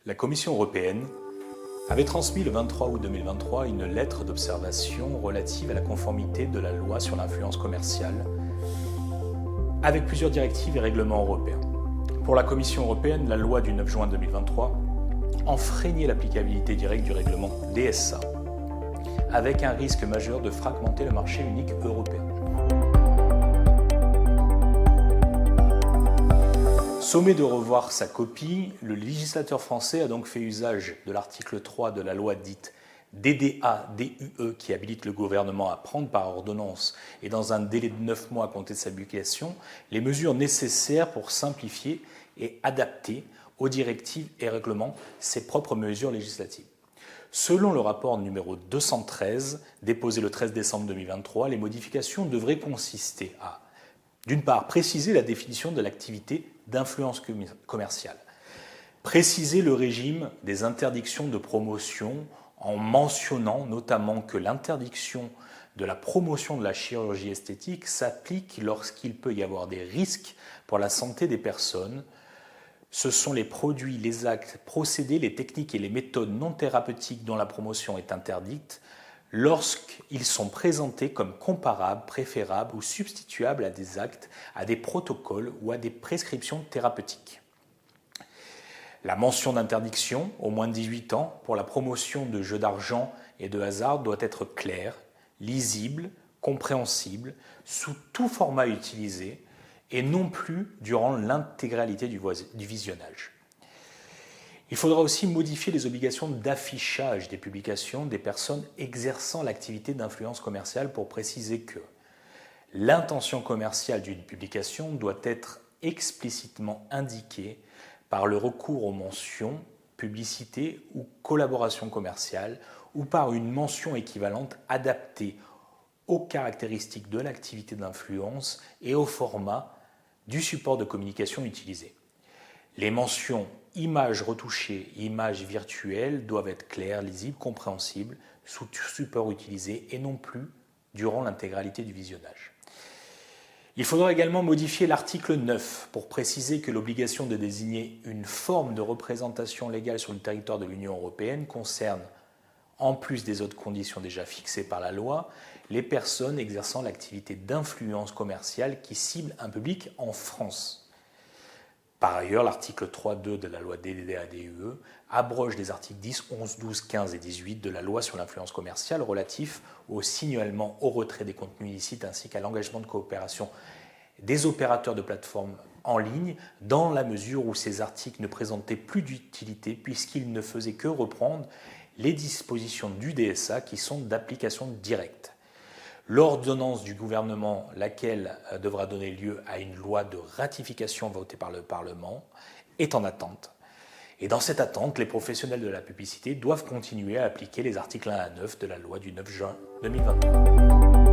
La Commission européenne avait transmis le 23 août 2023 une lettre d'observation relative à la conformité de la loi sur l'influence commerciale avec plusieurs directives et règlements européens. Pour la Commission européenne, la loi du 9 juin 2023 enfreignait l'applicabilité directe du règlement DSA avec un risque majeur de fragmenter le marché unique européen. Sommé de revoir sa copie, le législateur français a donc fait usage de l'article 3 de la loi dite DDA-DUE qui habilite le gouvernement à prendre par ordonnance et dans un délai de 9 mois à compter de sa publication les mesures nécessaires pour simplifier et adapter aux directives et règlements ses propres mesures législatives. Selon le rapport numéro 213 déposé le 13 décembre 2023, les modifications devraient consister à, d'une part, préciser la définition de l'activité d'influence commerciale, préciser le régime des interdictions de promotion en mentionnant notamment que l'interdiction de la promotion de la chirurgie esthétique s'applique lorsqu'il peut y avoir des risques pour la santé des personnes. Ce sont les produits, les actes, procédés, les techniques et les méthodes non thérapeutiques dont la promotion est interdite lorsqu'ils sont présentés comme comparables, préférables ou substituables à des actes, à des protocoles ou à des prescriptions thérapeutiques. La mention d'interdiction, au moins de 18 ans, pour la promotion de jeux d'argent et de hasard doit être claire, lisible, compréhensible, sous tout format utilisé et non plus durant l'intégralité du visionnage. Il faudra aussi modifier les obligations d'affichage des publications des personnes exerçant l'activité d'influence commerciale pour préciser que l'intention commerciale d'une publication doit être explicitement indiquée par le recours aux mentions publicité ou collaboration commerciale ou par une mention équivalente adaptée aux caractéristiques de l'activité d'influence et au format du support de communication utilisé. Les mentions images retouchées, images virtuelles doivent être claires, lisibles, compréhensibles sous tout support utilisé et non plus durant l'intégralité du visionnage. Il faudra également modifier l'article 9 pour préciser que l'obligation de désigner une forme de représentation légale sur le territoire de l'Union européenne concerne, en plus des autres conditions déjà fixées par la loi, les personnes exerçant l'activité d'influence commerciale qui ciblent un public en France. Par ailleurs, l'article 3.2 de la loi DDA-DUE abroge les articles 10, 11, 12, 15 et 18 de la loi sur l'influence commerciale relatifs au signalement au retrait des contenus illicites ainsi qu'à l'engagement de coopération des opérateurs de plateformes en ligne dans la mesure où ces articles ne présentaient plus d'utilité puisqu'ils ne faisaient que reprendre les dispositions du DSA qui sont d'application directe. L'ordonnance du gouvernement, laquelle devra donner lieu à une loi de ratification votée par le Parlement, est en attente. Et dans cette attente, les professionnels de la publicité doivent continuer à appliquer les articles 1 à 9 de la loi du 9 juin 2023.